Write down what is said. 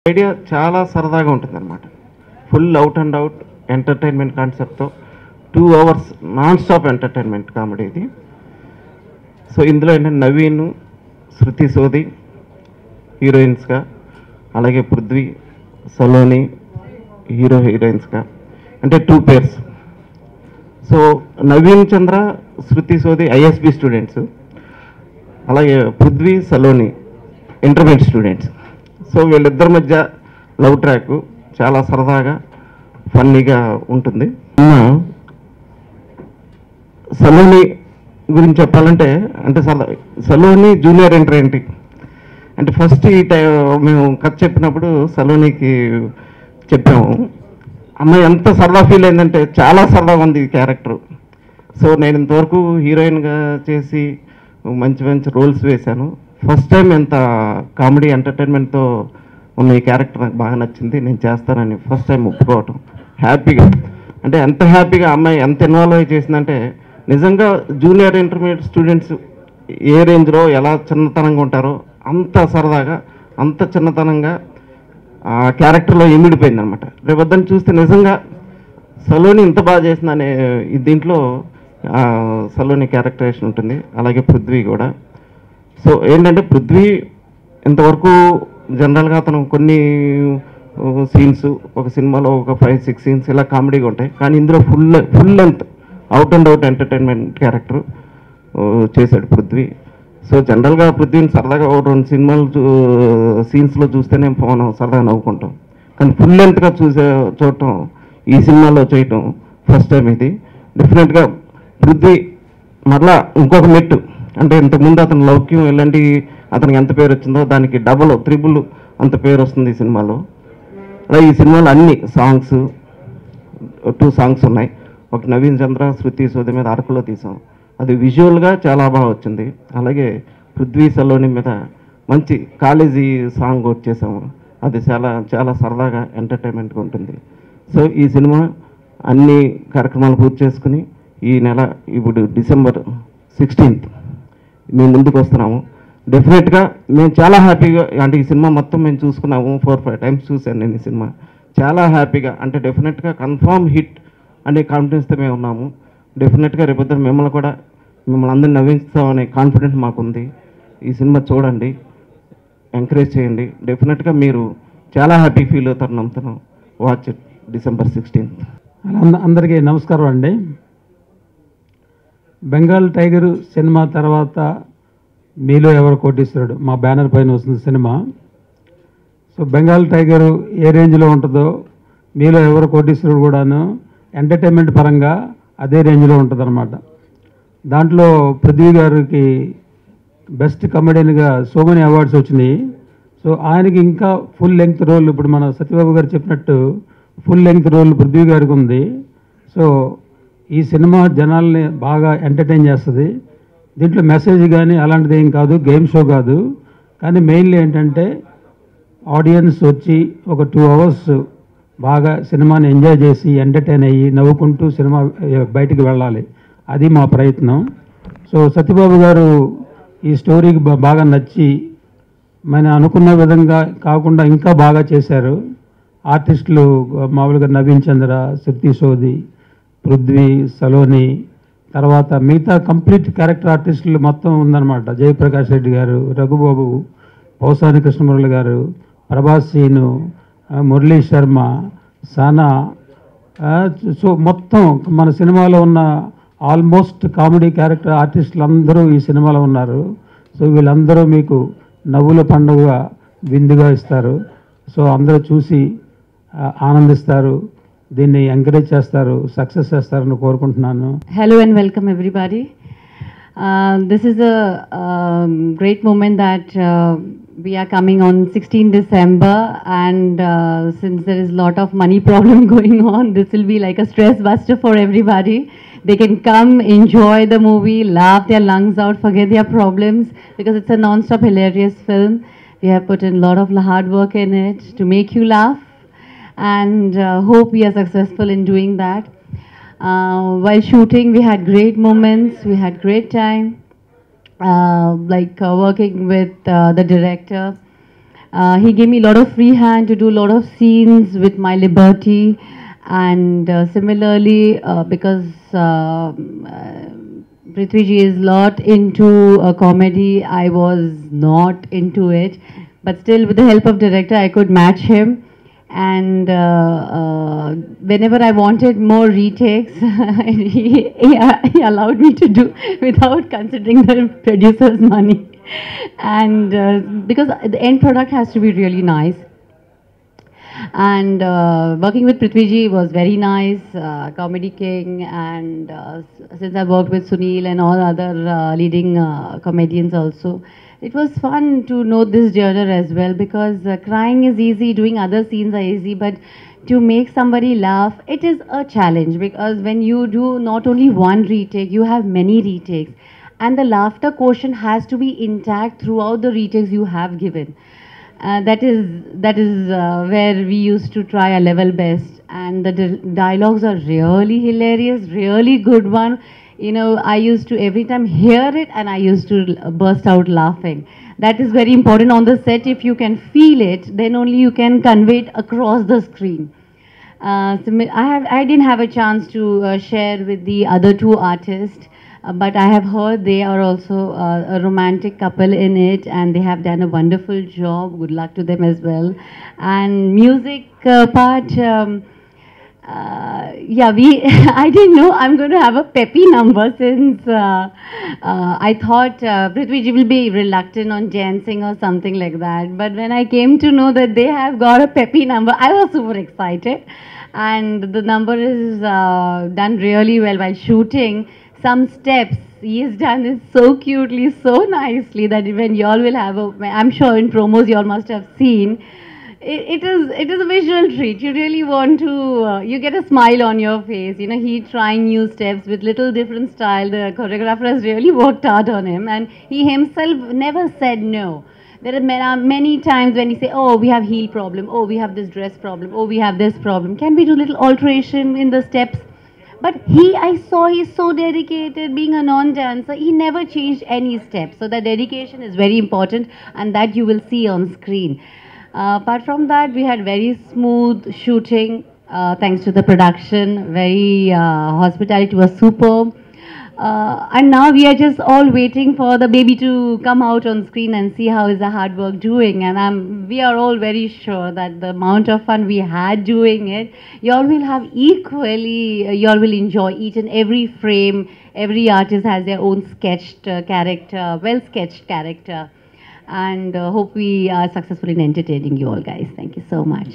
Idea చాలా సరదాగా ఉంటుందన్నమాట. Full out and out entertainment కాన్సెప్ట్తో 2 hours non stop entertainment comedy ఇది. సో ఇందులో ఏంటంటే నవీన్, శృతి సోది హీరోయిన్స్గా, అలాగే పృథ్వీ, సలోని హీరోయిన్స్గా, అంటే 2 pairs. సో నవీన్ చంద్ర, శృతి సోది ఐఎస్బి స్టూడెంట్స్, అలాగే Prithvi, Saloni intermediate students. So వీళ్ళిద్దరి మధ్య లవ్ ట్రాక్ చాలా సరదాగా ఫన్నీగా ఉంటుంది. సలోని గురించి చెప్పాలంటే అంటే సలోని జూనియర్ ఎంటర్ ఏంటి అంటే ఫస్ట్ ఈ మేము కథ చెప్పినప్పుడు సలోనికి చెప్పాము. అమ్మాయి ఎంత సరదా ఫీల్ అయిందంటే చాలా సరదాగా ఉంది ఈ క్యారెక్టర్. సో నేను ఇంతవరకు హీరోయిన్గా చేసి మంచి మంచి రోల్స్ వేశాను. ఫస్ట్ టైం ఎంత కామెడీ ఎంటర్టైన్మెంట్తో ఉన్న ఈ క్యారెక్టర్ నాకు బాగా నచ్చింది. నేను చేస్తానని ఫస్ట్ టైం ఒప్పుకోవటం హ్యాపీగా, అంటే ఎంత హ్యాపీగా అమ్మాయి ఎంత ఇన్వాల్వ్ అయ్యి చేసిందంటే నిజంగా జూనియర్ ఇంటర్మీడియట్ స్టూడెంట్స్ ఏ రేంజ్లో ఎలా చిన్నతనంగా ఉంటారో అంత సరదాగా అంత చిన్నతనంగా ఆ క్యారెక్టర్లో ఇమిడిపోయింది అనమాట. రేపొద్దని చూస్తే నిజంగా సలోని ఇంత బాగా చేసిందనే దీంట్లో సలోని క్యారెక్టరైజేషన్ ఉంటుంది. అలాగే పృథ్వీ కూడా. సో ఏంటంటే పృథ్వీ ఇంతవరకు జనరల్గా అతను కొన్ని సీన్స్ ఒక సినిమాలో ఒక 5-6 సీన్స్ ఇలా కామెడీగా ఉంటాయి, కానీ ఇందులో full length out and out entertainment character చేశాడు పృథ్వీ. సో జనరల్గా పృథ్వీని సరదాగా ఒక 2 సినిమాలు సీన్స్లో చూస్తేనే మనం సరదాగా నవ్వుకుంటాం, కానీ ఫుల్ లెంత్గా చూడటం ఈ సినిమాలో చేయటం ఫస్ట్ టైం ఇది. డెఫినెట్గా పృథ్వీ మరలా ఇంకొక మెట్టు, అంటే ఇంతకుముందు అతను లౌక్యం ఇలాంటి అతనికి ఎంత పేరు వచ్చిందో దానికి డబుల్ 3 అంత పేరు వస్తుంది ఈ సినిమాలో. అలా ఈ సినిమాలో అన్ని సాంగ్స్ 2 సాంగ్స్ ఉన్నాయి. ఒక నవీన్ చంద్ర, శృతి సోది మీద అరకులో తీసాం, అది విజువల్గా చాలా బాగా వచ్చింది. అలాగే పృథ్వీ సలోని మీద మంచి కాలేజీ సాంగ్ ఒకటి చేసాము, అది చాలా చాలా సరదాగా ఎంటర్టైన్మెంట్గా ఉంటుంది. సో ఈ సినిమా అన్ని కార్యక్రమాలు పూర్తి చేసుకుని ఈ నెల ఇప్పుడు December 16th మేము ముందుకు వస్తున్నాము. డెఫినెట్గా మేము చాలా హ్యాపీగా, అంటే ఈ సినిమా మొత్తం మేము చూసుకున్నాము, 4-5 times చూశాను నేను ఈ సినిమా. చాలా హ్యాపీగా, అంటే డెఫినెట్గా కన్ఫామ్ హిట్ అనే కాన్ఫిడెన్స్తో మేము ఉన్నాము. డెఫినెట్గా రేపొద్దున మిమ్మల్ని అందరిని నవ్విస్తామనే కాన్ఫిడెన్స్ మాకుంది. ఈ సినిమా చూడండి, ఎంకరేజ్ చేయండి. డెఫినెట్గా మీరు చాలా హ్యాపీ ఫీల్ అవుతారు నమ్ముతున్నాం. Watch it December 16th. అందరికీ నమస్కారం అండి. బెంగాల్ టైగర్ సినిమా తర్వాత మీలో ఎవరు కోటీశ్వరుడు మా బ్యానర్ పైన వస్తుంది సినిమా. సో బెంగాల్ టైగర్ ఏ రేంజ్లో ఉంటుందో మీలో ఎవరు కోటీశ్వరుడు కూడాను ఎంటర్టైన్మెంట్ పరంగా అదే రేంజ్లో ఉంటుంది అనమాట. దాంట్లో పృథ్వీ గారికి బెస్ట్ కమెడియన్గా సో మెనీ అవార్డ్స్ వచ్చినాయి. సో ఆయనకి ఇంకా ఫుల్ లెంగ్త్ రోల్, ఇప్పుడు మన సత్యబాబు గారు చెప్పినట్టు ఫుల్ లెంగ్త్ రోల్ పృథ్వీ గారికి ఉంది. సో ఈ సినిమా జనాల్ని బాగా ఎంటర్టైన్ చేస్తుంది. దీంట్లో మెసేజ్ కానీ అలాంటిది ఏం కాదు, గేమ్ షో కాదు. కానీ మెయిన్లీ ఏంటంటే ఆడియన్స్ వచ్చి ఒక 2 hours బాగా సినిమాని ఎంజాయ్ చేసి ఎంటర్టైన్ అయ్యి నవ్వుకుంటూ సినిమా బయటికి వెళ్ళాలి, అది మా ప్రయత్నం. సో సత్యబాబు గారు ఈ స్టోరీకి బాగా నచ్చి మన అనుకున్న విధంగా కాకుండా ఇంకా బాగా చేశారు. ఆర్టిస్టులు మామూలుగా నవీన్ చంద్ర, శృతి సోది, పృథ్వీ, సలోని, తర్వాత మిగతా కంప్లీట్ క్యారెక్టర్ ఆర్టిస్టులు మొత్తం ఉందన్నమాట. జయప్రకాష్ రెడ్డి గారు, రఘుబాబు, పౌసాని కృష్ణమురళి గారు, ప్రభాస్ సీను, మురళీ శర్మ, సానా. సో మొత్తం మన సినిమాలో ఉన్న ఆల్మోస్ట్ కామెడీ క్యారెక్టర్ ఆర్టిస్టులు అందరూ ఈ సినిమాలో ఉన్నారు. సో వీళ్ళందరూ మీకు నవ్వుల పండుగ విందుగా ఇస్తారు. సో అందరూ చూసి ఆనందిస్తారు, దీన్ని ఎంకరేజ్ చేస్తారు, సక్సెస్ చేస్తారని కోరుకుంటున్నాను. Hello and welcome everybody. This is a great moment that we are coming on 16 December, and since there is a lot of money problem going on, this will be like a stress buster for everybody. They can come, enjoy the movie, laugh their lungs out, forget their problems, because it's a non-stop hilarious film. We have put in a lot of hard work in it to make you laugh, and hope we are successful in doing that. While shooting, we had great moments, we had great time, working with the director. He gave me a lot of free hand to do a lot of scenes with my liberty, and similarly, because Prithviji is lot into comedy, I was not into it, but still, with the help of director, I could match him. And whenever I wanted more retakes, he allowed me to do without considering the producer's money. And because the end product has to be really nice. And working with Prithviji was very nice, comedy king, and since I worked with Sunil and all other leading comedians also, it was fun to know this genre as well, because crying is easy, doing other scenes are easy, but to make somebody laugh, it is a challenge, because when you do not only one retake, you have many retakes, and the laughter quotient has to be intact throughout the retakes you have given. That is where we used to try our level best, and the dialogues are really hilarious, really good one. You know, I used to every time hear it, and I used to burst out laughing. That is very important on the set. If you can feel it, then only you can convey it across the screen. I didn't have a chance to share with the other two artists. But I have heard they are also a romantic couple in it, and they have done a wonderful job. Good luck to them as well. And music part, yeah, I didn't know I'm going to have a peppy number, since I thought Prithviji will be reluctant on dancing or something like that. But when I came to know that they have got a peppy number, I was super excited. And the number is done really well while shooting. Some steps he has done it so cutely, so nicely, that even y'all will have I'm sure in promos y'all must have seen. It is a visual treat. You really want to, you get a smile on your face. You know, he trying new steps with little different style. The choreographer has really worked hard on him, and he himself never said no. There are many times when he say, oh, we have heel problem, oh, we have this dress problem, oh, we have this problem. Can we do little alteration in the steps? But I saw he's so dedicated, being a non-dancer, he never changed any steps. So the dedication is very important, and that you will see on screen. Apart from that, we had very smooth shooting, thanks to the production. Very hospitality was superb. And now we are just all waiting for the baby to come out on screen and see how is the hard work doing. And we are all very sure that the amount of fun we had doing it, you all will have equally, you all will enjoy each and every frame. Every artist has their own sketched character, well sketched character. And hope we are successful in entertaining you all guys. Thank you so much.